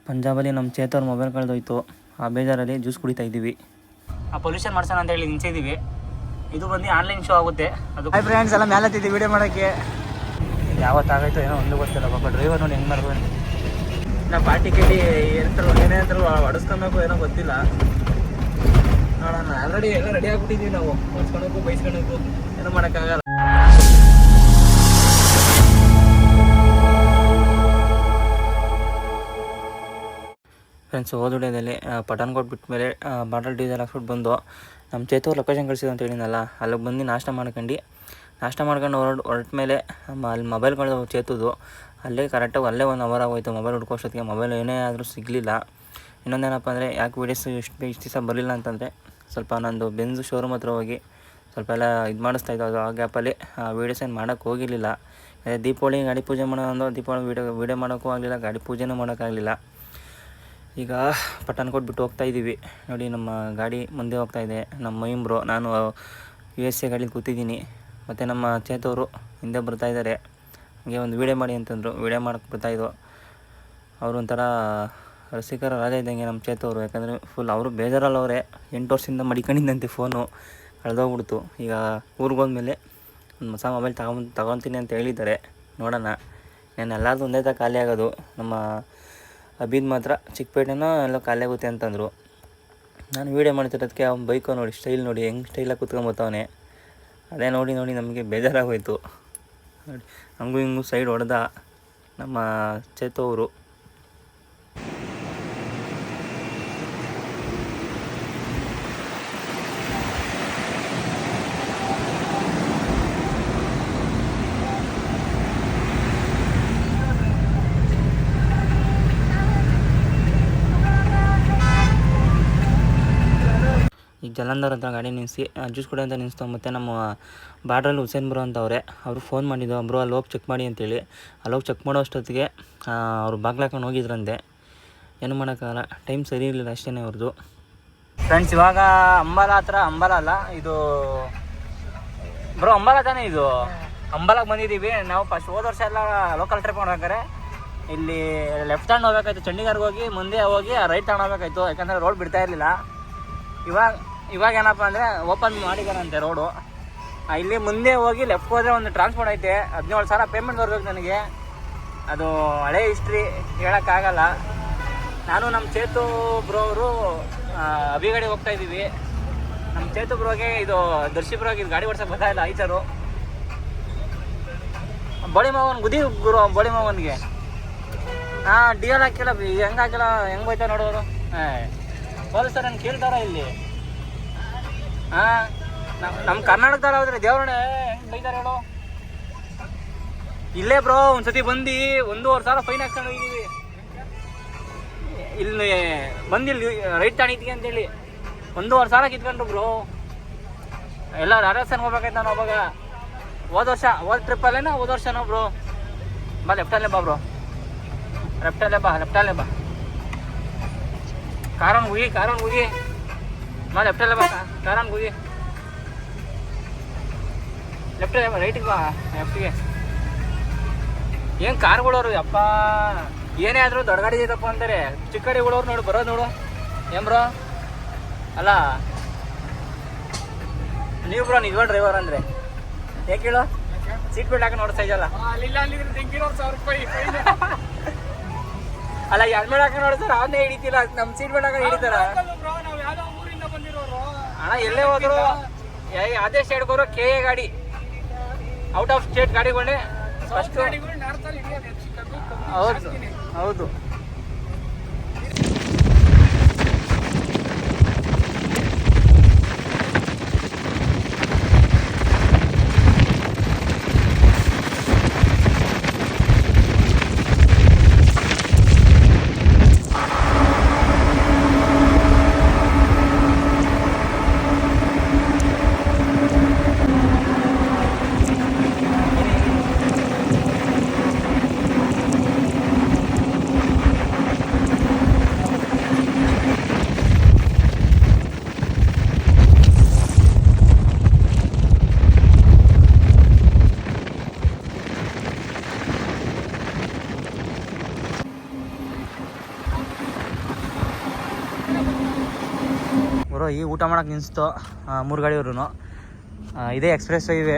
ಪಂಜಾಬಲ್ಲಿ ನಮ್ಮ ಚೇತವ್ರ ಮೊಬೈಲ್ ಕಳೆದೋಯ್ತು. ಆ ಬೇಜಾರಲ್ಲಿ ಜ್ಯೂಸ್ ಕುಡಿತಾ ಇದ್ದೀವಿ. ಆ ಪೊಲ್ಯೂಷನ್ ಮಾಡ್ಸೋಣ ಅಂತ ಹೇಳಿ ನಿಂತಿದ್ದೀವಿ. ಇದು ಬಂದು ಆನ್ಲೈನ್ ಶೋ ಆಗುತ್ತೆ. ಅದು ಹಾಯ್ ಫ್ರೆಂಡ್ಸ್, ಎಲ್ಲ ಮೇಲೆ ಹತ್ತಿದ್ದೀವಿ ವೀಡಿಯೋ ಮಾಡೋಕ್ಕೆ. ಯಾವತ್ತಾಗೈತೋ ಏನೋ ಒಂದು ಗೊತ್ತಿಲ್ಲ. ಪಾಪ ಡ್ರೈವರ್ ನೋಡಿ ಹೆಂಗೆ ಮಾಡ್ಬೋದು. ನಾವು ಪಾರ್ಟಿ ಕೇಳಿ ಏನೇ ಅಂತ ಹೊಡಿಸ್ಕೊಬೇಕು ಏನೋ ಗೊತ್ತಿಲ್ಲ. ನೋಡೋಣ. ಆಲ್ರೆಡಿ ಎಲ್ಲ ರೆಡಿ ಆಗಿಬಿಟ್ಟಿದ್ದೀವಿ ನಾವು. ಹೊಡ್ಸ್ಕೊಳಕ್ಕೂ ಬೈಸ್ಕೊಳಕ್ಕೂ ಏನೋ ಮಾಡೋಕ್ಕಾಗಲ್ಲ. ಫ್ರೆಂಡ್ಸ್, ಹೋದ ವಿಡಿಯೋದಲ್ಲಿ ಪಠಾನ್ಕೋಟ್ ಬಿಟ್ಟ ಮೇಲೆ ಬಾಟಲ್ ಡೀಸೆಲ್ ಹಾಕ್ಬಿಟ್ಟು ಬಂದು ನಮ್ಮ ಚೇತವ್ರು ಲೊಕೇಶನ್ ಕಳಿಸಿದ್ದು ಅಂತ ಹೇಳಿದ್ನಲ್ಲ, ಅಲ್ಲಿಗೆ ಬಂದು ನಾಷ್ಟ ಮಾಡ್ಕೊಂಡು ಹೊರಟ ಮೇಲೆ ಅಲ್ಲಿ ಮೊಬೈಲ್ ಕಳೆದು ಚೇತುದು. ಅಲ್ಲೇ ಕರೆಕ್ಟಾಗಿ ಅಲ್ಲೇ 1 ಅವರ್ ಆಗೋಯ್ತು. ಮೊಬೈಲ್ ಹುಡ್ಕೋಷ್ಟೊತ್ತಿಗೆ ಮೊಬೈಲ್ ಏನೇ ಆದರೂ ಸಿಗಲಿಲ್ಲ. ಇನ್ನೊಂದೇನಪ್ಪ ಅಂದರೆ ಯಾಕೆ ವೀಡಿಯೋಸ್ ಇಷ್ಟು ದಿವಸ ಬರಲಿಲ್ಲ ಅಂತಂದರೆ, ಸ್ವಲ್ಪ ನಂದು ಬೆಂಜ್ ಶೋರೂಮ್ ಹತ್ರ ಹೋಗಿ ಸ್ವಲ್ಪ ಎಲ್ಲ ಇದು ಮಾಡಿಸ್ತಾಯಿದ್ದು. ಅದು ಆ ಗ್ಯಾಪಲ್ಲಿ ವೀಡಿಯೋಸ್ ಏನು ಮಾಡೋಕ್ಕೆ ಹೋಗಿರಲಿಲ್ಲ. ದೀಪಾವಳಿ ಗಾಡಿ ಪೂಜೆ ಮಾಡೋದು, ದೀಪಾವಳಿ ವೀಡಿಯೋ ಮಾಡೋಕ್ಕೂ ಆಗಲಿಲ್ಲ, ಗಾಡಿ ಪೂಜೆನೂ ಮಾಡೋಕ್ಕಾಗಲಿಲ್ಲ. ಈಗ ಪಠಾನ್ಕೋಟ್ ಬಿಟ್ಟು ಹೋಗ್ತಾಯಿದ್ದೀವಿ. ನೋಡಿ, ನಮ್ಮ ಗಾಡಿ ಮುಂದೆ ಹೋಗ್ತಾಯಿದೆ. ನಮ್ಮ ಮೈಂಬ್ರು, ನಾನು USA ಗಾಡೀಲಿ ಕೂತಿದ್ದೀನಿ. ಮತ್ತು ನಮ್ಮ ಚೇತವರು ಹಿಂದೆ ಬರ್ತಾಯಿದ್ದಾರೆ. ಹಾಗೆ ಒಂದು ವೀಡಿಯೋ ಮಾಡಿ ಅಂತಂದರು. ವೀಡಿಯೋ ಮಾಡೋಕ್ಕೆ ಬರ್ತಾಯಿದ್ದು. ಅವರು ಒಂಥರ ರಸಿಕರ ರಾಜ ಇದ್ದಂಗೆ ನಮ್ಮ ಚೇತವರು. ಯಾಕಂದರೆ ಫುಲ್ ಅವರು ಬೇಜಾರಲ್ಲವರೇ. 8 ವರ್ಷದಿಂದ ಮಡಿಕೊಂಡಿದ್ದಂತೆ ಫೋನು ಕಳೆದೋಗ್ಬಿಡ್ತು. ಈಗ ಊರಿಗೆ ಹೋದ್ಮೇಲೆ ಒಂದು ಹೊಸ ಮೊಬೈಲ್ ತಗೊತೀನಿ ಅಂತ ಹೇಳಿದ್ದಾರೆ. ನೋಡೋಣ. ನಾನು ಎಲ್ಲರದು ಒಂದೇ ಥರ ಖಾಲಿ ಆಗೋದು. ನಮ್ಮ ಅಭಿದ್ ಮಾತ್ರ ಚಿಕ್ಕಪೇಟೆನೋ ಎಲ್ಲ ಖಾಲಿ ಆಗುತ್ತೆ ಅಂತಂದರು. ನಾನು ವೀಡಿಯೋ ಮಾಡ್ತಿರೋದಕ್ಕೆ ಅವ್ನು ಬೈಕೋ ನೋಡಿ, ಸ್ಟೈಲ್ ನೋಡಿ, ಹೆಂಗೆ ಸ್ಟೈಲಾಗಿ ಕೂತ್ಕೊಂಬತ್ತವನೆ. ಅದೇ ನೋಡಿ ನಮಗೆ ಬೇಜಾರಾಗೋಯ್ತು. ನೋಡಿ, ಹಂಗೂ ಹಿಂಗೂ ಸೈಡ್ ಹೊಡೆದ ನಮ್ಮ ಚೇತವರು. ಈಗ ಜಲಂಧರ್ ಹತ್ರ ಗಾಡಿ ನಿಲ್ಲಿಸಿ ಜ್ಯೂಸ್ ಕೊಡಿ ಅಂತ ನಿಲ್ಲಿಸ್ತಾವೆ. ಮತ್ತು ನಮ್ಮ ಬಾರ್ಡ್ರಲ್ಲಿ ಹುಸೇನ್ ಬ್ರೋ ಅಂತವ್ರೆ. ಅವರು ಫೋನ್ ಮಾಡಿದ್ದು, ಬ್ರೋ ಅಲ್ಲಿ ಹೋಗಿ ಚೆಕ್ ಮಾಡಿ ಅಂತೇಳಿ. ಅಲ್ಲೋಗಿ ಚೆಕ್ ಮಾಡೋ ಅಷ್ಟೊತ್ತಿಗೆ ಅವರು ಬಾಗ್ಲು ಹಾಕೊಂಡು ಹೋಗಿದ್ರಂತೆ. ಏನು ಮಾಡೋಕ್ಕಾಗಲ್ಲ, ಟೈಮ್ ಸರಿ ಇರಲಿಲ್ಲ ಅಷ್ಟೇ ಅವ್ರದ್ದು. ಫ್ರೆಂಡ್ಸ್, ಇವಾಗ ಅಂಬಾಲ ಅಲ್ಲ ಇದು ಬ್ರೋ, ಅಂಬಾಲ ತಾನೇ ಇದು. ಅಂಬಾಲಾಗೆ ಬಂದಿದ್ದೀವಿ ನಾವು. ಫಸ್ಟ್ ಹೋದ ವರ್ಷ ಎಲ್ಲ ಲೋಕಲ್ ಟ್ರಿಪ್ ಮಾಡ್ಬೇಕಾರೆ ಇಲ್ಲಿ ಲೆಫ್ಟ್ ತಗೊಂಡು ಹೋಗ್ಬೇಕಾಯ್ತು. ಚಂಡೀಗಢಗೆ ಹೋಗಿ ಮುಂದೆ ಹೋಗಿ ರೈಟ್ ತಗೊಂಡು ಹೋಗ್ಬೇಕಾಯ್ತು. ಯಾಕಂದರೆ ರೋಡ್ ಬಿಡ್ತಾ ಇರಲಿಲ್ಲ. ಇವಾಗ ಏನಪ್ಪ ಅಂದರೆ ಓಪನ್ ಮಾಡಿದಾರಂತೆ ರೋಡು. ಇಲ್ಲಿ ಮುಂದೆ ಹೋಗಿ ಲೆಫ್ಟ್ ಹೋದರೆ ಒಂದು ಟ್ರಾನ್ಸ್ಪೋರ್ಟ್ ಐತೆ. 17,000 ಪೇಮೆಂಟ್ ಬರ್ಬೇಕು ನನಗೆ. ಅದು ಹಳೆ ಹಿಸ್ಟ್ರಿ, ಹೇಳೋಕ್ಕಾಗಲ್ಲ. ನಾನು ನಮ್ಮ ಚೇತು ಬ್ರೋ ಅವರು ಅಭಿಗಾಡಿ ಹೋಗ್ತಾಯಿದ್ದೀವಿ. ನಮ್ಮ ಚೇತು ಬ್ರೋಗೆ ಇದು ದರ್ಶಿ ಬ್ರೋಗೆ ಇದು ಗಾಡಿ ಓಡ್ಸೋಕೆ ಗೊತ್ತಾಯಿಲ್ಲ ಐಚರು. ಬೋಳಿ ಮಾವನ್ ಗುದಿ ಗುರು, ಬೋಳಿ ಮಾವನ್ಗೆ ಡಿ ಎಲ್ ಹಾಕಿಲ್ಲ, ಹೆಂಗೆ ಹಾಕಿಲ್ಲ, ಹೆಂಗೆ ಹೋಯ್ತಾ ನೋಡೋರು. ಪೊಲೀಸರು ನಾನು ಕೇಳ್ತಾರ ಇಲ್ಲಿ. ನಮ್ಮ ಕರ್ನಾಟಕದಲ್ಲಿ ಹೋದ್ರೆ ದೇವ್ರೇ ಹೆಂಗೆ ಬೈತಾರೆ ಹೇಳೋ. ಇಲ್ಲೇ ಬ್ರೋ ಒಂದ್ಸತಿ ಬಂದು 1,500 ಫೈನ್ ಹಾಕ್ಕೊಂಡು ಹೋಗಿದ್ದೀವಿ. ಇಲ್ಲಿ ಬಂದಿಲ್ಲಿ ರೈಟ್ ತಾಣಿದ್ವಿ ಅಂತೇಳಿ 1,500 ಕಿತ್ಕೊಂಡ್ರು ಬ್ರೋ. ಎಲ್ಲ ರಾಜಸ್ಥಾನ್ ಹೋಗ್ಬೇಕಾಯ್ತು ನಾನು ಅವಾಗ. ಹೋದ ಟ್ರಿಪ್ಪಲ್ಲೇನಾ ಹೋದ ವರ್ಷನೋ ಬ್ರೋ. ಬಾ ಲೆಫ್ಟಲ್ಲೇ ಬಾ ಬ್ರೋ, ಲೆಫ್ಟಲ್ಲೇ ಬಾ. ಕಾರನ್ ಹೋಗಿ ಬಾ, ಲೆಫ್ಟಲ್ಲೇ ಬಾ. ಕಾರನ್ ಹೋಗಿ ಲೆಫ್ಟಲ್ಲೇ ಬಾ, ರೈಟಿಗೆ ಬಾ, ಲೆಫ್ಟಿಗೆ. ಏನು ಕಾರ್ಗಳವ್ರು ಅಪ್ಪ, ಏನೇ ಆದರೂ ದೊಡ್ಡ ಗಾಡಿ ಐತಪ್ಪ ಅಂತಾರೆ. ಚಿಕ್ಕ ಗಾಡಿಗಳವ್ರು ನೋಡು ಬರೋದು ನೋಡು. ಏನು ಬ್ರೋ ಅಲ್ಲ ನೀವು ಬ್ರೋ ನಿಜವಾದ ಡ್ರೈವರ್ ಅಂದರೆ ಯಾಕೆ ಹೇಳೋ. ಸೀಟ್ ಬೆಲ್ಟ್ ಹಾಕಿ ನೋಡ್ತಾ ಇದೆಯಲ್ಲ. ಅಲ್ಲ, ಹೆಲ್ಮೆಟ್ ಹಾಕಿ ನೋಡ್ತಾರೆ, ಅವನ್ನೇ ಹಿಡಿತಿಲ್ಲ. ನಮ್ಮ ಸೀಟ್ ಬೆಲ್ಟ್ ಹಾಕಿ ಹಿಡಿತಾರ. ಅಣ್ಣ ಎಲ್ಲೇ ಹೋದ್ರು ಅದೇ ಸ್ಟೇಟ್ಗೆ ಹೋದ್ರು KA ಗಾಡಿ, ಔಟ್ ಆಫ್ ಸ್ಟೇಟ್ ಗಾಡಿಗಳನ್ನೇ ಫಸ್ಟ್. ಹೌದು. ಗುರು ಈಗ ಊಟ ಮಾಡೋಕೆ ನಿನ್ನಿಸ್ತು 3 ಗಾಡಿಯವ್ರು. ಇದೇ ಎಕ್ಸ್ಪ್ರೆಸ್ ಇವೆ,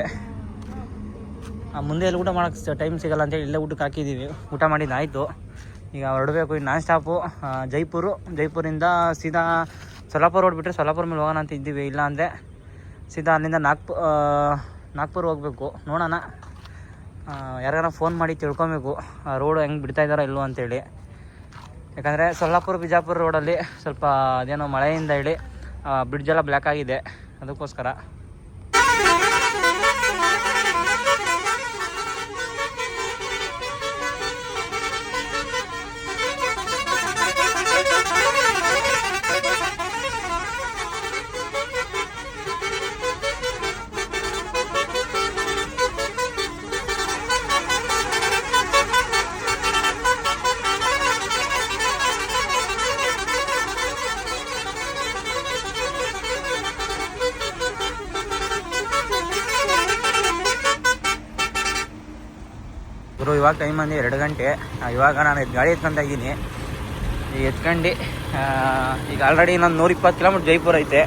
ಮುಂದೆ ಎಲ್ಲಿ ಊಟ ಮಾಡೋಕ್ಕೆ ಟೈಮ್ ಸಿಗೋಲ್ಲ ಅಂತೇಳಿ ಇಲ್ಲೇ ಊಟಕ್ಕೆ ಹಾಕಿದ್ದೀವಿ. ಊಟ ಮಾಡಿದ್ದಾಯಿತು, ಈಗ ಹೊರಡಬೇಕು. ಈಗ ನಾನ್ ಸ್ಟಾಪು ಜೈಪುರಿಂದ ಸೀದಾ ಸೊಲ್ಲಾಪುರ ರೋಡ್ ಬಿಟ್ಟರೆ ಸೊಲ್ಲಾಪುರ ಮೇಲೆ ಹೋಗೋಣ ಅಂತ ಇದ್ದೀವಿ. ಇಲ್ಲ ಅಂದರೆ ಸೀದಾ ಅಲ್ಲಿಂದ ನಾಗ್ಪುರ ಹೋಗಬೇಕು. ನೋಡೋಣ, ಯಾರಿಗಾರ ಫೋನ್ ಮಾಡಿ ತಿಳ್ಕೊಬೇಕು ರೋಡು ಹೆಂಗೆ ಬಿಡ್ತಾಯಿದ್ದಾರೋ ಇಲ್ಲವೋ ಅಂತೇಳಿ. ಯಾಕಂದರೆ ಸೊಲ್ಲಾಪುರ ಬಿಜಾಪುರ ರೋಡಲ್ಲಿ ಸ್ವಲ್ಪ ಅದೇನೋ ಮಳೆಯಿಂದ ಹೇಳಿ ಬ್ರಿಡ್ಜೆಲ್ಲ ಬ್ಲ್ಯಾಕ್ ಆಗಿದೆ, ಅದಕ್ಕೋಸ್ಕರ. ಇವಾಗ ಟೈಮ್ ಅಂದರೆ 2 ಗಂಟೆ. ಇವಾಗ ನಾನು ಗಾಡಿ ಎತ್ಕೊಂತ ಇದ್ದೀನಿ. ಈಗ ಎತ್ಕೊಂಡು ಈಗ ಆಲ್ರೆಡಿ ನಾನು 120 ಕಿಲೋಮೀಟ್ರ್ ಜೈಪುರ ಐತೆ.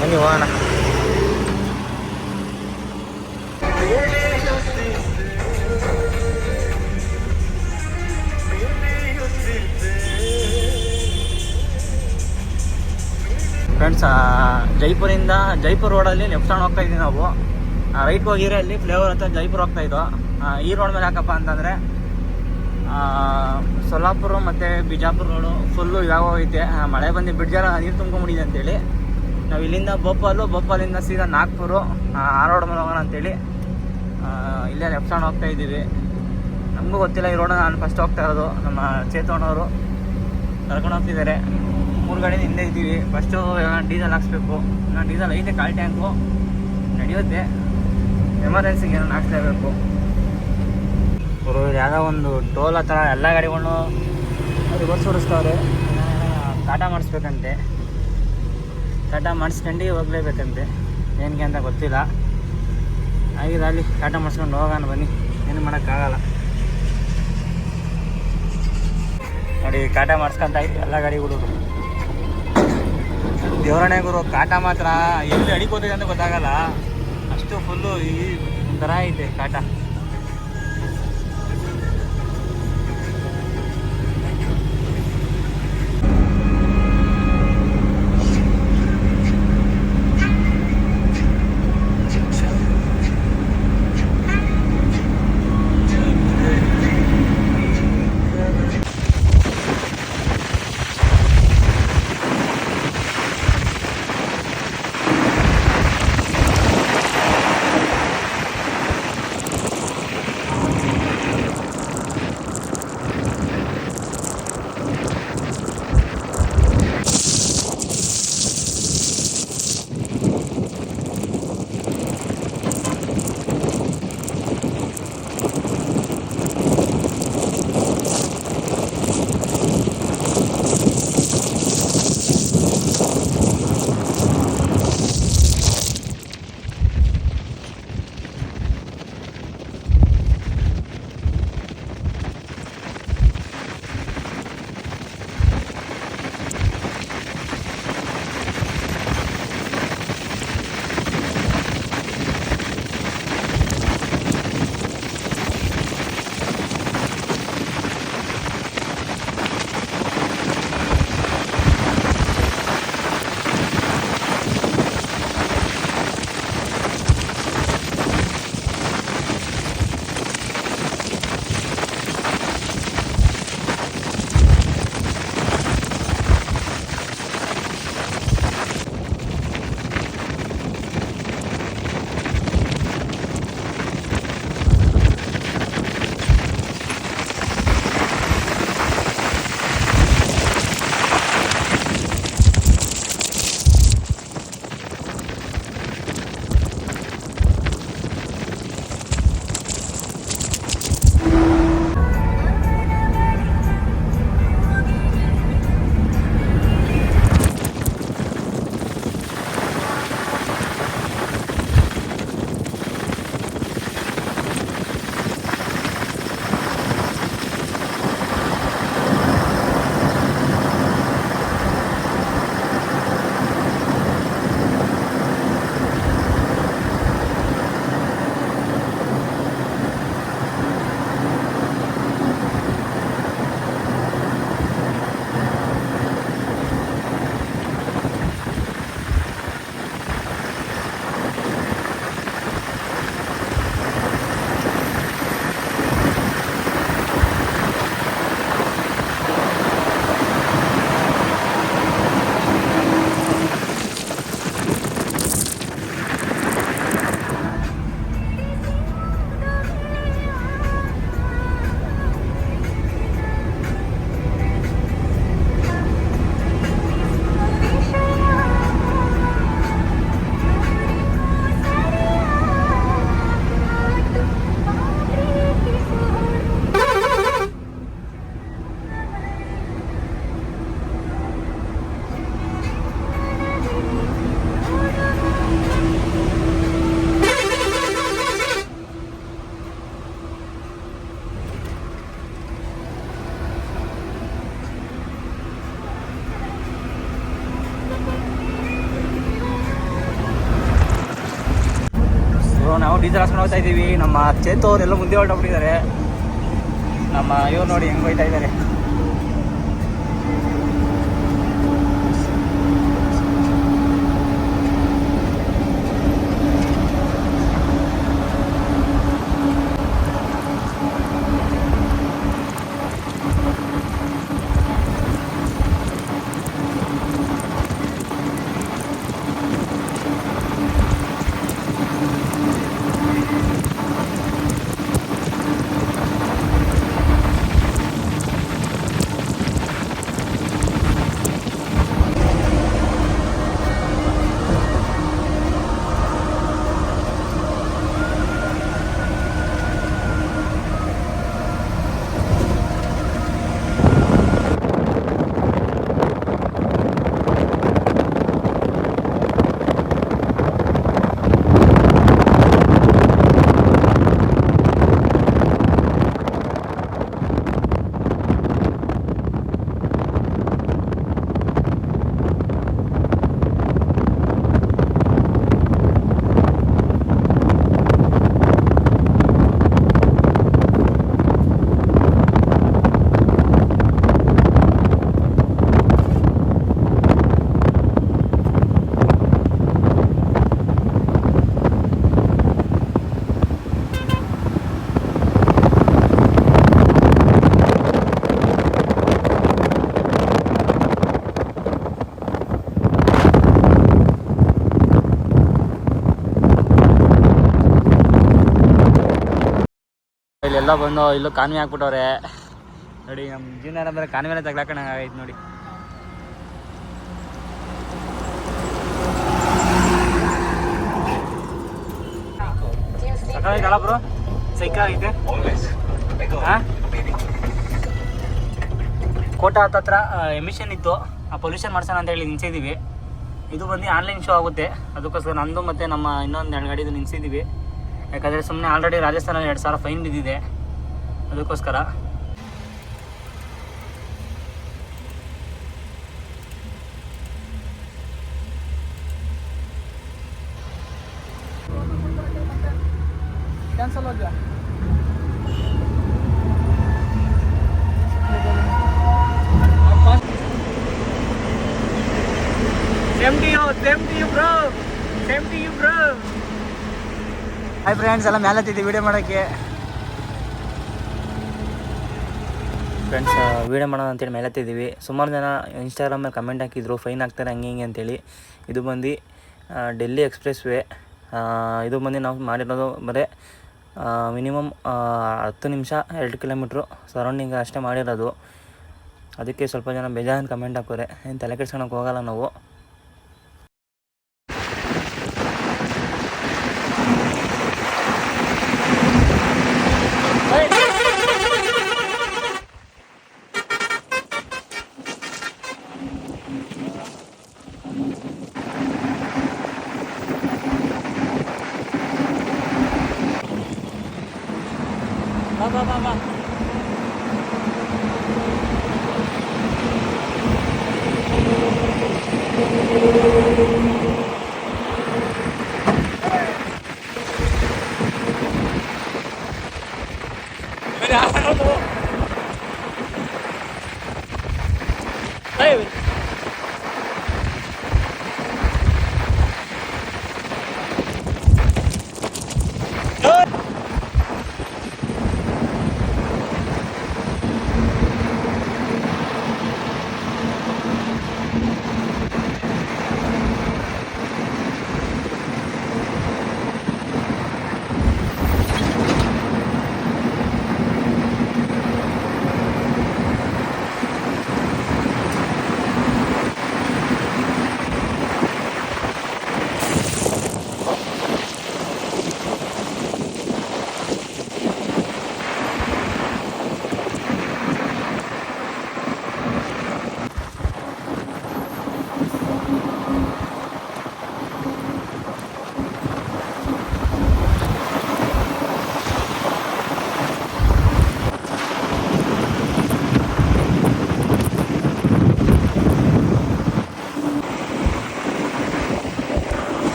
ಬನ್ನಿ ಹೋಗೋಣ. ಫ್ರೆಂಡ್ಸ್, ಜೈಪುರ ರೋಡಲ್ಲಿ ಲೆಫ್ಟ್ ಸೈಡ್ ಹೋಗ್ತಾ ಇದ್ದೀವಿ ನಾವು. ರೈಟ್ ಹೋಗಿದ್ರೆ ಅಲ್ಲಿ ಫ್ಲೇವರ್ ಹತ್ರ ಜೈಪುರ ಹೋಗ್ತಾಯಿದ್ದು. ಈ ರೋಡ್ ಮೇಲೆ ಯಾಕಪ್ಪ ಅಂತಂದರೆ ಸೊಲ್ಲಾಪುರ ಮತ್ತು ಬಿಜಾಪುರ ರೋಡು ಫುಲ್ಲು ಇವಾಗ ಹೋಗೈತೆ. ಮಳೆ ಬಂದು ಬ್ರಿಡ್ಜೆಲ್ಲ ನೀರು ತುಂಬ್ಕೊಂಬಿಟ್ಟಿದೆ ಅಂತೇಳಿ ನಾವು ಇಲ್ಲಿಂದ ಭೋಪಾಲಿಂದ ಸೀದಾ ನಾಗ್ಪುರ ಆ ರೋಡ್ ಮೇಲೆ ಹೋಗೋಣ ಅಂತೇಳಿ ಇಲ್ಲೇ ಲೆಫ್ಟ್ ಸೈಡ್ ಹೋಗ್ತಾಯಿದ್ದೀವಿ. ನಮಗೂ ಗೊತ್ತಿಲ್ಲ ಈ ರೋಡ್, ನಾನು ಫಸ್ಟ್ ಹೋಗ್ತಾ ಇರೋದು. ನಮ್ಮ ಚೇತಣ್ಣವರು ಕರ್ಕೊಂಡು ಹೋಗ್ತಿದ್ದಾರೆ. 3 ಗಾಡಿ ಹಿಂದೆ ಇದ್ದೀವಿ. ಫಸ್ಟು ಡೀಸೆಲ್ ಹಾಕ್ಸ್ಬೇಕು. ನಾನು ಡೀಸೆಲ್ ಐತೆ, ಕಾಲ್ ಟ್ಯಾಂಕು ನಡೆಯುತ್ತೆ. ಎಮರ್ಜೆನ್ಸಿಗೆ ಏನೋ ಹಾಕ್ಸ್ಲೇಬೇಕು. ಅವರು ಯಾವುದೋ ಒಂದು ಟೋಲ್ ಹತ್ರ ಎಲ್ಲ ಗಾಡಿಗಳನ್ನು ರಿವರ್ಸ್ ಓಡಿಸ್ತಾವ್ರೆ. ಟಾಟಾ ಮಾಡಿಸ್ಬೇಕಂತೆ, ಟಾಟಾ ಮಾಡಿಸ್ಕೊಂಡು ಹೋಗ್ಲೇಬೇಕಂತೆ. ಏನಕ್ಕೆ ಅಂತ ಗೊತ್ತಿಲ್ಲ. ಆಗಿದೆ ಅಲ್ಲಿ ಟಾಟಾ ಮಾಡಿಸ್ಕೊಂಡು ಹೋಗೋಣ ಬನ್ನಿ, ಏನು ಮಾಡೋಕ್ಕಾಗಲ್ಲ. ನೋಡಿ ಟಾಟಾ ಮಾಡಿಸ್ಕೊಂತಾಯ್ತು ಎಲ್ಲ ಗಾಡಿಗಳು. ದೇವರಣೆ ಗುರು ಕಾಟ ಮಾತ್ರ ಎಲ್ಲಿ ಅಡಿಕೋತಿದೆ ಅಂತ ಗೊತ್ತಾಗಲ್ಲ, ಅಷ್ಟು ಫುಲ್ಲು ಈ ಥರ ಐತೆ ಕಾಟ. ಡೀಸೆಲ್ ಹಾಸ್ಕೊಂಡು ಹೋಗ್ತಾ ಇದ್ದೀವಿ. ನಮ್ಮ ಚೇತು ಅವರೆಲ್ಲ ಮುಂದೆ ಹೊರಟೋಗ್ಬಿಟ್ಟಿದ್ದಾರೆ. ನಮ್ಮ ಇವ್ರು ನೋಡಿ ಹೆಂಗೆ ಹೋಗ್ತಾ ಇದ್ದಾರೆ. ಇಲ್ಲೆಲ್ಲ ಬಂದು ಇಲ್ಲೂ ಕಾನ್ವೆ ಹಾಕ್ಬಿಟ್ಟವ್ರೆ ನೋಡಿ. ನಮ್ಮ ಜೀವನ ಬೇರೆ ಕಾನ್ವೆನೇ ತಗ್ಲಾಕಣಂಗಾಗೈತೆ ನೋಡಿ. ಸಕಾಲೈತಲ್ಲ ಬ್ರೋ, ಸೈಕಲ್ ಐತೆ. ಕೋಟ ಹತ್ತತ್ರ ಎಮಿಷನ್ ಇತ್ತು, ಆ ಪೊಲ್ಯೂಷನ್ ಮಾಡ್ಸೋಣ ಅಂತ ಹೇಳಿ ನಿಲ್ಸಿದ್ದೀವಿ. ಇದು ಬಂದು ಆನ್ಲೈನ್ ಶೋ ಆಗುತ್ತೆ, ಅದಕ್ಕೋಸ್ಕರ ನಂದು ಮತ್ತು ನಮ್ಮ ಇನ್ನೊಂದು 2 ಗಾಡಿದು ನಿಲ್ಸಿದ್ದೀವಿ. ಯಾಕಂದರೆ ಸುಮ್ಮನೆ ಆಲ್ರೆಡಿ ರಾಜಸ್ಥಾನಲ್ಲಿ 2,000 ಫೈನ್ ಬಿದ್ದಿದೆ, ಅದಕ್ಕೋಸ್ಕರ. ಕ್ಯಾನ್ಸಲ್ ಆಗ same to you bro. Hi friends, ಎಲ್ಲ ಮೇಲೆ ಹತ್ತಿದ್ವಿ ವೀಡಿಯೋ ಮಾಡೋಕ್ಕೆ. ಫ್ರೆಂಡ್ಸ್, ವೀಡಿಯೋ ಮಾಡೋಣ ಅಂತೇಳಿ ಮೇಲೆ ಹತ್ತಿದ್ದೀವಿ. ಸುಮಾರು ಜನ ಇನ್ಸ್ಟಾಗ್ರಾಮಲ್ಲಿ ಕಮೆಂಟ್ ಹಾಕಿದ್ರು ಫೈನ್ ಹಾಕ್ತಾರೆ ಹಂಗೆ ಹಿಂಗೆ ಅಂತೇಳಿ. ಇದು ಬಂದು ಡೆಲ್ಲಿ ಎಕ್ಸ್ಪ್ರೆಸ್ ವೇ. ಇದು ಬಂದು ನಾವು ಮಾಡಿರೋದು ಬರೀ ಮಿನಿಮಮ್ 10 ನಿಮಿಷ 2 ಕಿಲೋಮೀಟ್ರು ಸರೌಂಡಿಂಗ್ ಅಷ್ಟೇ ಮಾಡಿರೋದು. ಅದಕ್ಕೆ ಸ್ವಲ್ಪ ಜನ ಬೇಜಾರು ಕಮೆಂಟ್ ಹಾಕೋರೆ. ಏನು ತಲೆ ಕೆಡ್ಸ್ಕೊಳಕ್ಕೆ ಹೋಗಲ್ಲ ನಾವು. ಬಾ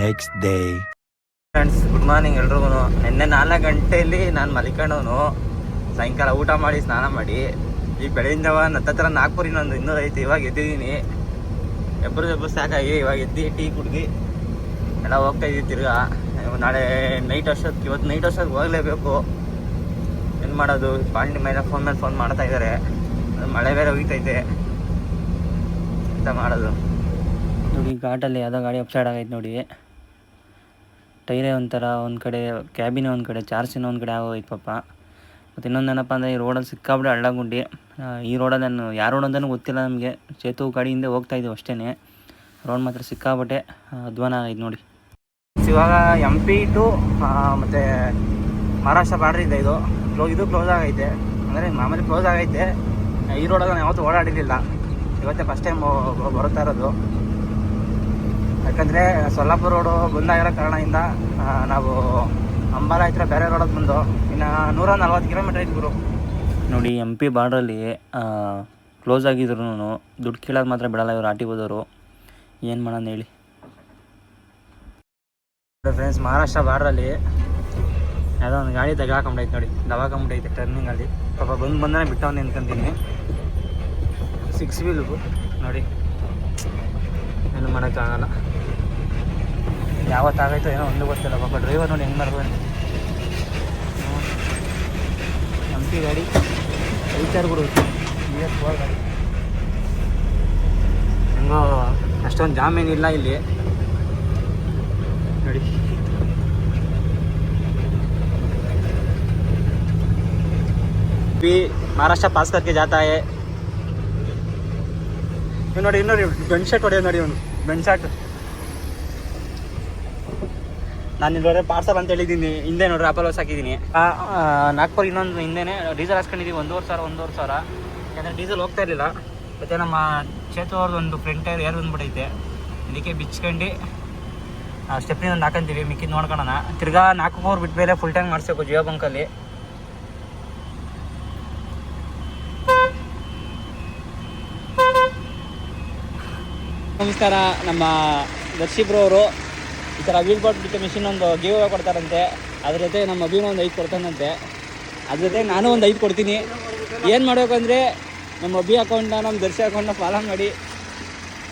Next day. Friends, good morning ಎಲ್ರಿಗೂ. ನಿನ್ನೆ 4 ಗಂಟೆಯಲ್ಲಿ ನಾನು ಮಲಿಕೊಂಡವನು. ಸಾಯಂಕಾಲ ಊಟ ಮಾಡಿ ಸ್ನಾನ ಮಾಡಿ ಈಗ ಬೆಳಗಿನ ಜಾವ ಹತ್ರ ನಾಗ್ಪುರ ಇನ್ನೊಂದು 200 ಐತಿ. ಇವಾಗ ಎದ್ದಿದ್ದೀನಿ, ಎಬ್ಬರು ಸಾಕಾಗಿ ಇವಾಗ ಎದ್ದು ಟೀ ಕುಡ್ದು ಎಲ್ಲ ಹೋಗ್ತಾ ಇದ್ದೀವಿ ತಿರ್ಗಾ. ನಾಳೆ ನೈಟ್ ಅಷ್ಟೊತ್ತಿಗೆ, ಇವತ್ತು ನೈಟ್ ಅಷ್ಟೊತ್ತಿಗೆ ಹೋಗಲೇಬೇಕು. ಏನು ಮಾಡೋದು, ಪಾಂಡಿ ಮೇಲೆ ಫೋನ್ ಮಾಡ್ತಾ ಇದ್ದಾರೆ. ಮಳೆ ಬೇರೆ ಹೋಗ್ತೈತೆ, ಎಂತ ಮಾಡೋದು ನೋಡಿ. ಘಾಟಲ್ಲಿ ಯಾವುದೋ ಗಾಡಿ ಅಪ್ಸೈಡ್ ಆಗೈತೆ ನೋಡಿ. ಟೈರೇ ಒಂಥರ ಒಂದು ಕಡೆ, ಕ್ಯಾಬಿನೇ ಒಂದು ಕಡೆ, ಚಾರ್ಜಿನ ಒಂದು ಕಡೆ ಆಗೋಯ್ತು ಪಾಪ. ಮತ್ತು ಇನ್ನೊಂದೇನಪ್ಪ ಅಂದರೆ ಈ ರೋಡಲ್ಲಿ ಸಿಕ್ಕಾಬಿಟ್ಟೆ ಹಳ್ಳ ಗುಂಡಿ. ಈ ರೋಡಲ್ಲಿ ನಾನು ಯಾವ ರೋಡ್ ಅಂತಲೂ ಗೊತ್ತಿಲ್ಲ ನಮಗೆ. ಚೇತು ಗಾಡಿ ಹಿಂದೆ ಹೋಗ್ತಾಯಿದ್ದೀವಿ ಅಷ್ಟೇ. ರೋಡ್ ಮಾತ್ರ ಸಿಕ್ಕಾಬಿಟ್ಟೆ ಅಧ್ವಾನ ಆಗೈತೆ ನೋಡಿ. ಇವಾಗ MP ಟು ಮತ್ತು ಮಹಾರಾಷ್ಟ್ರ ಬಾರ್ಡ್ರ್ ಇದೆ. ಇದು ಕ್ಲೋಸ್ ಆಗೈತೆ, ಅಂದರೆ ಮಾಮೂಲಿ ಕ್ಲೋಸ್ ಆಗೈತೆ. ಈ ರೋಡಲ್ಲಿ ನಾನು ಯಾವತ್ತೂ ಓಡಾಡಿರಲಿಲ್ಲ, ಇವತ್ತೇ ಫಸ್ಟ್ ಟೈಮ್ ಬರುತ್ತಾ ಇರೋದು. ಯಾಕಂದರೆ ಸೊಲ್ಲಾಪುರ ರೋಡು ಬಂದಾಗಿರೋ ಕಾರಣದಿಂದ ನಾವು ಅಂಬಾಲ ಹತ್ರ ಬೇರೆ ರೋಡಲ್ಲಿ ಬಂದು ಇನ್ನು 140 ಕಿಲೋಮೀಟ್ರ್ ಐತೆ ಗುರು. ನೋಡಿ, MP ಬಾರ್ಡ್ರಲ್ಲಿ ಕ್ಲೋಸ್ ಆಗಿದ್ರು ದುಡ್ಡು ಕೇಳೋದು ಮಾತ್ರ ಬಿಡಲ್ಲ ಇವರು ಆರ್ ಟಿ ಓದವರು. ಏನು ಮಾಡೋಣ ಹೇಳಿ ಫ್ರೆಂಡ್ಸ್. ಮಹಾರಾಷ್ಟ್ರ ಬಾರ್ಡ್ರಲ್ಲಿ ಯಾವುದೋ ಒಂದು ಗಾಡಿ ತೆಗೆದಾಕೊಂಬಿಟ್ಟೈತೆ ನೋಡಿ, ದವಾಕೊಂಬಿಟ್ಟೈತೆ ಟರ್ನಿಂಗಲ್ಲಿ. ಪಾಪ ಬಂದೇ ಬಿಟ್ಟವನ್ನ ನಿಂತ್ಕೊಂತೀನಿ. 6 ವೀಲು ನೋಡಿ, ಏನು ಮಾಡೋಕ್ಕಾಗಲ್ಲ. ಯಾವತ್ತಾಗೈತೋ ಏನೋ ಒಂದು ಗೊತ್ತಿಲ್ಲ. ಪಾಪ ಡ್ರೈವರ್ ನೋಡಿ ಹೆಂಗೆ ಮಾಡ್ಬೋದು. MP ಗಾಡಿ ಐತಾರು ಬಿಡು, ಗಾಡಿ ಹೆಂಗೋ ಅಷ್ಟೊಂದು ಜಾಮೇನಿಲ್ಲ ಇಲ್ಲಿ ನೋಡಿ. महाराष्ट्र पास करके जाता है. ನೋಡಿ ಇನ್ನೊಂದು ಗನ್ ಶಾಟ್ ಹೊಡೆಯೋದು ನೋಡಿ, ಇವನು ಗನ್ ಶಾಟ್. ನಾನು ಇಲ್ಲವರೆ ಪಾರ್ಸಲ್ ಅಂತ ಹೇಳಿದ್ದೀನಿ. ಹಿಂದೆ ನೋಡ್ರಿ ಅಪೋಲೋಸ್ ಹಾಕಿದ್ದೀನಿ. ನಾಗ್ಪುರ್ ಇನ್ನೊಂದು ಹಿಂದೆನೇ ಡೀಸೆಲ್ ಹಾಕ್ಸ್ಕೊಂಡಿದ್ದೀವಿ. 1,500 ಯಾಕಂದರೆ ಡೀಸೆಲ್ ಹೋಗ್ತಾ ಇರಲಿಲ್ಲ. ಮತ್ತು ನಮ್ಮ ಚೇತು ಅವ್ರದ್ದು ಒಂದು ಫ್ರಂಟ್ ಟೈರ್ ಏರ್ ಬಂದ್ಬಿಟ್ಟೈತೆ, ಇದಕ್ಕೆ ಬಿಚ್ಕೊಂಡು ಸ್ಟೆಪ್ನಿ ಒಂದು ಹಾಕೊಂತೀವಿ. ಮಿಕ್ಕಿದ್ದು ನೋಡ್ಕೊಳ್ಳೋಣ. ತಿರ್ಗಾ 4 ಬಿಟ್ಟ ಮೇಲೆ ಫುಲ್ ಟ್ಯಾಂಕ್ ಮಾಡಿಸ್ಬೇಕು ಜಿಯೋ ಬಂಕಲ್ಲಿ. ನಮಸ್ಕಾರ. ನಮ್ಮ ದರ್ಶಿಬ್ರು ಅವರು ಈ ಥರ ವೀಲ್ ಬಾಟ್ ಬಿಟ್ಟು ಮಿಷಿನ್ ಒಂದು ಗಿವ್ ಅವೇ ಕೊಡ್ತಾರಂತೆ. ಅದ್ರ ಜೊತೆ ನಮ್ಮ ಅಭಿನೂ ಒಂದು 5 ಕೊಡ್ತಾನಂತೆ. ಅದ್ರ ಜೊತೆ ನಾನು ಒಂದು 5 ಕೊಡ್ತೀನಿ. ಏನು ಮಾಡಬೇಕು ಅಂದರೆ ನಮ್ಮ ಅಭಿ ಅಕೌಂಟ್ನ, ನಮ್ಮ ದರ್ಶಿ ಅಕೌಂಟ್ನ ಫಾಲೋ ಮಾಡಿ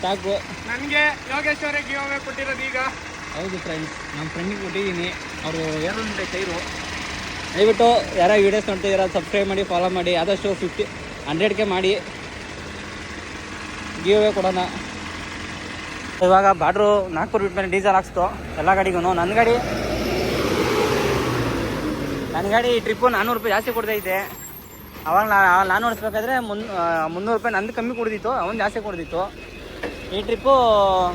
ಸಾಕು. ನನಗೆ ಯೋಗೇಶ್ ಅವರೇ ಗಿವ್ ಅವೇ ಕೊಟ್ಟಿರೋದು ಈಗ. ಹೌದು ಫ್ರೆಂಡ್ಸ್, ನಮ್ಮ ಫ್ರೆಂಡಿಗೆ ಕೊಟ್ಟಿದ್ದೀನಿ. ಅವರು ಏನೋ ಟೈರು. ದಯವಿಟ್ಟು ಯಾರೋ ವೀಡಿಯೋಸ್ ನೋಡ್ತಿದ್ದೀರಾ ಸಬ್ಸ್ಕ್ರೈಬ್ ಮಾಡಿ, ಫಾಲೋ ಮಾಡಿ. ಆದಷ್ಟು 100K ಮಾಡಿ ಗಿವ್ ಅವೇ ಕೊಡೋಣ. ಇವಾಗ ಬಾರ್ಡ್ರು ನಾಗ್ಪುರ ಬಿಟ್ಟ ಮೇಲೆ ಡೀಸೆಲ್ ಹಾಕ್ಸ್ತು ಎಲ್ಲ ಗಾಡಿಗೂ. ನನ್ನ ಗಾಡಿ ಈ ಟ್ರಿಪ್ಪು 400 ರೂಪಾಯಿ ಜಾಸ್ತಿ ಕೊಡ್ತೈತೆ. ಅವಾಗ ನಾನು ಓಡಿಸ್ಬೇಕಾದ್ರೆ 300 ರೂಪಾಯಿ ನಂದು ಕಮ್ಮಿ ಕೊಡ್ದಿತ್ತು, ಅವನು ಜಾಸ್ತಿ ಕೊಡ್ದಿತ್ತು. ಈ ಟ್ರಿಪ್ಪು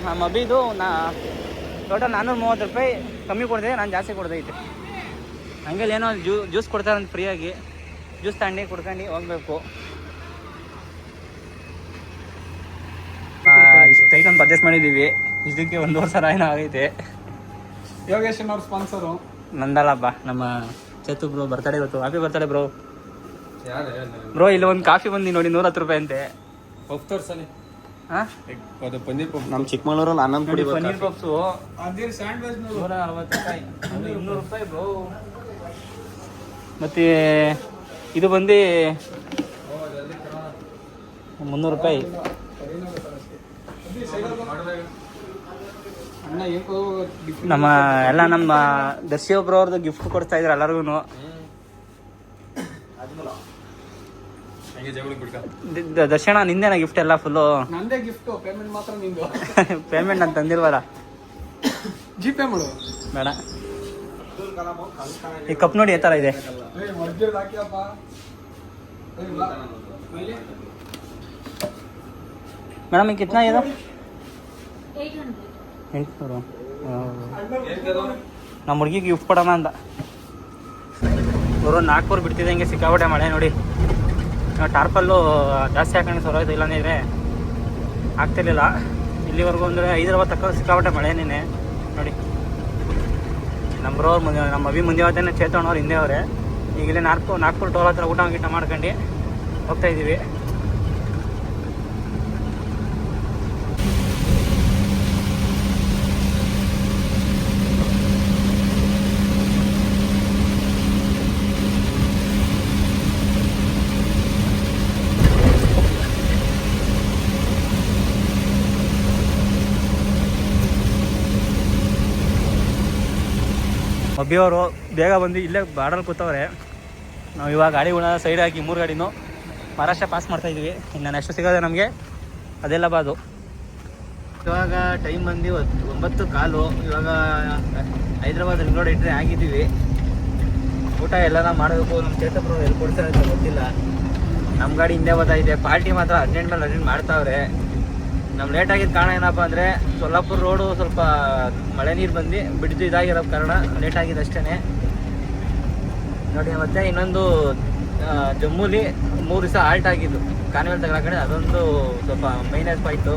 ನಮ್ಮ ಅಭಿದು ಟೋಟಲ್ 430 ರೂಪಾಯಿ ಕಮ್ಮಿ ಕೊಡ್ತೈತೆ, ನಾನು ಜಾಸ್ತಿ ಕೊಡ್ತೈತೆ. ಹಂಗೆ ಏನೋ ಜ್ಯೂಸ್ ಕೊಡ್ತಾರಂತ ಫ್ರೀಯಾಗಿ. ಜ್ಯೂಸ್ ತಗೊಂಡು ಕುಡ್ಕೊಂಡು ಹೋಗ್ಬೇಕು. ಇಷ್ಟೈತಂತ ಪರ್ಚೇಸ್ ಮಾಡಿದ್ದೀವಿ. ಇದಕ್ಕೆ 1,500 ಏನೋ ಆಗೈತೆ. ಯೋಗೇಶ್ ಅವ್ರ ಸ್ಪಾನ್ಸರು ನಂದಲ್ಲಪ್ಪ, ನಮ್ಮ ಚೇತು ಬ್ರೋ ಬರ್ತಡೇ ಇವತ್ತು. Happy birthday bro. ಬ್ರೋ ಇಲ್ಲಿ ಒಂದು ಕಾಫಿ ಬಂದು ನೋಡಿ 110 ರೂಪಾಯಿ ಅಂತೆ. ತೋರ್ಸಲಿ. ಹಾಂ, ಅದು ಪನ್ನೀರ್ ಪಫ್. ನಮ್ಮ ಚಿಕ್ಕಮಗಳೂರಲ್ಲಿ ಆನಂದ್ ಕುಡಿ ಪನ್ನೀರ್ ಪಫ್ಸು ಅದೇ ಸ್ಯಾಂಡ್ವಿಚ್ 140 ರೂಪಾಯಿ, 200 ರೂಪಾಯಿ ಬ್ರೋ. ಮತ್ತು ಇದು ಬಂದು 300 ರೂಪಾಯಿ. ನಮ್ಮ ಎಲ್ಲ ನಮ್ಮ ದರ್ಶಿ ಒಬ್ರವ್ರದ್ದು ಗಿಫ್ಟ್ ಕೊಡ್ತಾ ಇದ್ರು ಎಲ್ಲರಿಗೂ. ದರ್ಶನ ನಿಂದೇನ ಗಿಫ್ಟ್ ಎಲ್ಲ ಫುಲ್ಲು? ನಂದೇ ಗಿಫ್ಟ್, ಪೇಮೆಂಟ್ ಮಾತ್ರ ನಿಂದು. ಪೇಮೆಂಟ್ ನಾನು ತಂದಿಲ್ವಲ್ಲ, ಜಿಪೇ ಮಾಡು. ಬೇಡ. ಈ ಕಪ್ ನೋಡಿ ಈ ಥರ ಇದೆ. ಮೇಡಮ್ ಈಗ ಕಿತ್ನಾ ಇದು 800 800 ನಮ್ಮ ಹುಡುಗಿಗೆ ಗಿಫ್ಟ್ ಕೊಡೋಣ ಅಂತ ಅವರು 400 ಬಿಡ್ತಿದ್ದೆ ಹಿಂಗೆ ಸಿಕ್ಕಾಬಿಟ್ಟೆ ಮಳೆ ನೋಡಿ. ಟಾರ್ಪಲ್ಲು ಜಾಸ್ತಿ ಹಾಕೊಂಡು ಸೊರೋಯ್ತು, ಇಲ್ಲಾಂದ್ರೆ ಆಗ್ತಿರ್ಲಿಲ್ಲ. ಇಲ್ಲಿವರೆಗೂ ಅಂದರೆ ಹೈದರಾಬಾದ್ ತಕ್ಕ ಸಿಕ್ಕಾಬಿಟ್ಟೆ ಮಳೆನೇ ನೋಡಿ. ನಮ್ಮ ಮುಂದೆ ನಮ್ಮ ಅಭಿ ಮುಂದೆ ಹೋಗ್ತಾನೆ, ಚೇತನ್ ಅವ್ರು ಹಿಂದೆ ಅವರೇ. ಈಗ ಇಲ್ಲಿ ನಾಗ್ಪುರ ಟೋಲ್ ಹತ್ರ ಊಟ ಗೀಟ ಮಾಡ್ಕೊಂಡು ಹೋಗ್ತಾಯಿದ್ದೀವಿ. ಅಬ್ಬಿಯವರು ಬೇಗ ಬಂದು ಇಲ್ಲೇ ಬಾರ್ಡಲ್ಲಿ ಕೂತವ್ರೆ. ನಾವು ಇವಾಗ ಗಾಡಿಗಳನ್ನ ಸೈಡ್ ಹಾಕಿ 3 ಗಾಡಿನೂ ಮಹಾರಾಷ್ಟ್ರ ಪಾಸ್ ಮಾಡ್ತಾಯಿದ್ವಿ. ಇನ್ನು ನೆಕ್ಸ್ಟ್ ಸಿಗೋದೆ ನಮಗೆ ಅದೆಲ್ಲ ಬಾದು. ಇವಾಗ ಟೈಮ್ ಬಂದು 9:15. ಇವಾಗ ಹೈದ್ರಾಬಾದ್ ರಿಂಗ್ ರೋಡ್ ಎಂಟ್ರಿ ಆಗಿದ್ದೀವಿ. ಊಟ ಎಲ್ಲನ ಮಾಡಬೇಕು. ನಮ್ಮ ಚೇತಪ್ರವ್ರು ಎಲ್ಲಿ ಕೊಡ್ತಾರೆ ಅಂತ ಗೊತ್ತಿಲ್ಲ. ನಮ್ಮ ಗಾಡಿ ಹಿಂದೆ ಬರ್ತಾಯಿದೆ. ಪಾರ್ಟಿ ಮಾತ್ರ ಅರ್ಜೆಂಟ್ ಮೇಲೆ ಅರ್ಜೆಂಟ್ ಮಾಡ್ತಾವ್ರೆ. ನಮ್ಮ ಲೇಟ್ ಆಗಿದ್ದ ಕಾರಣ ಏನಪ್ಪ ಅಂದರೆ ಸೊಲ್ಲಾಪುರ ರೋಡು ಸ್ವಲ್ಪ ಮಳೆ ನೀರು ಬಂದು ಬಿಡ್ದು ಇದಾಗಿರೋ ಕಾರಣ ಲೇಟ್ ಆಗಿದೆ ಅಷ್ಟೇ ನೋಡಿ. ಮತ್ತು ಇನ್ನೊಂದು ಜಮ್ಮೂಲಿ 3 ದಿವಸ ಆಲ್ಟ್ ಆಗಿದ್ದು ಕಾನ್ವೆಲ್ ತಗೊಳಕಡೆ, ಅದೊಂದು ಸ್ವಲ್ಪ ಮೈನಸ್ ಪಾಯಿಂಟು.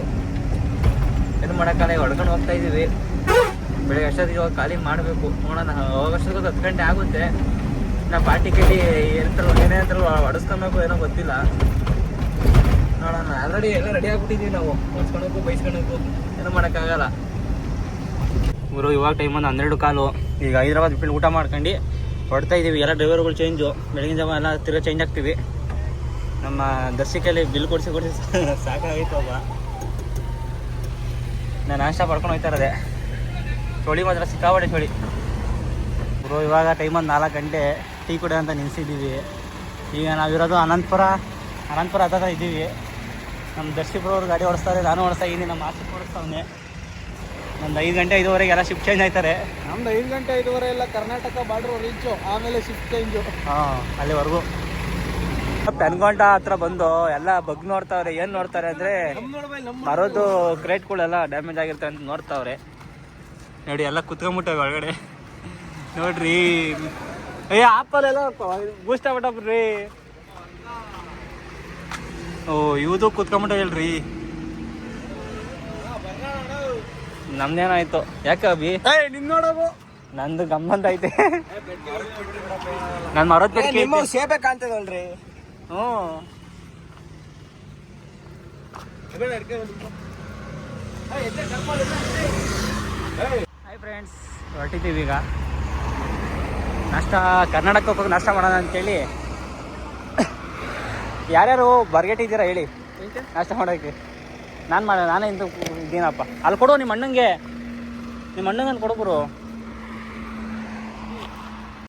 ಏನು ಮಾಡೋಕ್ಕಲ್ಲ, ಹೊಡ್ಕೊಂಡು ಹೋಗ್ತಾ ಇದ್ದೀವಿ. ಬೆಳಗ್ಗೆ ಅಷ್ಟೊತ್ತಿಗೆ ಇವಾಗ ಖಾಲಿ ಮಾಡಬೇಕು. ನೋಡೋಣ, ಹೋಗೋಷ್ಟೊತ್ತಿಗೆ 10 ಗಂಟೆ ಆಗುತ್ತೆ. ನಾವು ಪಾರ್ಟಿ ಕೇಳಿ ಏನೇನಂತ ಹೊಡೆಸ್ಕೊಬೇಕು ಏನೋ ಗೊತ್ತಿಲ್ಲ. ನೋಡೋಣ. ಆಲ್ರೆಡಿ ಎಲ್ಲ ರೆಡಿ ಆಗಿಬಿಟ್ಟಿದ್ದೀವಿ ನಾವು. ಹೊಡ್ಸ್ಕೊಳೋಕು ಬೈಸ್ಕೊಳೋಕು ಏನೂ ಮಾಡೋಕ್ಕಾಗಲ್ಲ. ಇವರು ಇವಾಗ ಟೈಮ್ ಒಂದು 12:15. ಈಗ ಹೈದ್ರಾಬಾದ್ ಬಿಟ್ಟು ಊಟ ಮಾಡ್ಕೊಂಡು ಹೊಡ್ತಾ ಇದ್ದೀವಿ. ಎಲ್ಲ ಡ್ರೈವರ್ಗಳು ಚೇಂಜು. ಬೆಳಗಿನ ಜಾವ ಎಲ್ಲ ತಿರ್ಗಾ ಚೇಂಜ್ ಆಗ್ತೀವಿ. ನಮ್ಮ ದರ್ಶಿಕಲ್ಲಿ ಬಿಲ್ ಕೊಡಿಸಿ ಸಾಕಾಗಿತ್ತು. ಒಬ್ಬ ನಾನು ನಾಷ್ಟ ಪಡ್ಕೊಂಡು ಹೋಗ್ತಾ ಇರೋದೆ. ಚಳಿ ಮಾತ್ರ ಸಿಕ್ಕಾಬಟ್ಟೆ ಚಳಿ. ಇವರು ಇವಾಗ ಟೈಮ್ ಒಂದು 4 ಗಂಟೆ. ಟೀ ಕುಡಿ ಅಂತ ನಿಲ್ಸಿದ್ದೀವಿ. ಈಗ ನಾವಿರೋದು ಅನಂತಪುರ ಹತ್ರ ಇದ್ದೀವಿ. ನಮ್ಮ ದರ್ಶಿಪುರವ್ರು ಗಾಡಿ ಓಡಿಸ್ತಾರೆ, ನಾನು ಓಡಿಸ್ತಾ ಇದ್ದೀನಿ. ನಮ್ಮ ಆಶಿಕ್ ಓಡಿಸ್ತಾವನೆ. ನಮ್ದು 5 ಗಂಟೆ 5:15 ಎಲ್ಲ ಶಿಫ್ಟ್ ಚೇಂಜ್ ಆಯ್ತಾರೆ. ನಮ್ದು 5 ಗಂಟೆ 5:15 ಎಲ್ಲ ಕರ್ನಾಟಕ ಬಾರ್ಡರ್ ರೀಚು, ಆಮೇಲೆ ಶಿಫ್ಟ್ ಚೇಂಜು. ಅಲ್ಲಿವರೆಗೂ ಪೆನ್ಗೊಂಡ ಹತ್ರ ಬಂದು ಎಲ್ಲ ಬಗ್ ನೋಡ್ತಾವ್ರೆ. ಏನು ನೋಡ್ತಾರೆ ಅಂದರೆ ಮರದ್ದು ಕ್ರೇಟ್ಗಳೆಲ್ಲ ಡ್ಯಾಮೇಜ್ ಆಗಿರ್ತವೆ ಅಂತ ನೋಡ್ತಾವ್ರೆ. ನೋಡಿ ಎಲ್ಲ ಕುತ್ಕೊಂಬಿಟ್ಟವೆ ಒಳಗಡೆ ನೋಡ್ರಿ. ಆಪಲ್ಲೆಲ್ಲ ಬೂಸ್ಟ್ ಆಗ್ಬಿಟ್ಟಬ್ರಿ. ಓ ಇವುದು ಕುತ್ಕೊಂಬಿಟ್ಟ ಹೇಳ್ರಿ. ನಮ್ದೇನಾಯ್ತು ಯಾಕೆ ಅಭಿ? ನಿನ್ ನೋಡೋದು ನಂದು ಗಮ್ಮಂತ ಐತೆ. ನಾನು ಮರೋದ್ ಸೇಬೆ ಕಾಣ್ತದಲ್ರಿ. ಹಾಯ್ ಫ್ರೆಂಡ್ಸ್, ಹೊರಟಿದ್ದೀವಿ ಈಗ ನಾಷ್ಟ. ಕರ್ನಾಟಕಕ್ಕೆ ಹೋಗಿ ನಾಷ್ಟ ಮಾಡೋಣ ಅಂತೇಳಿ. ಯಾರ್ಯಾರು ಬರ್ಗೆಟ್ಟಿದ್ದೀರಾ ಹೇಳಿ ನಾಷ್ಟ ಮಾಡೋಕ್ಕೆ? ನಾನೇ ಇಂದು ಇದ್ದೀನಪ್ಪ. ಅಲ್ಲಿ ಕೊಡು ನಿಮ್ಮ ಅಣ್ಣಂಗೆ, ನಿಮ್ಮ ಅಣ್ಣಂಗೆ ಕೊಡು ಗುರು.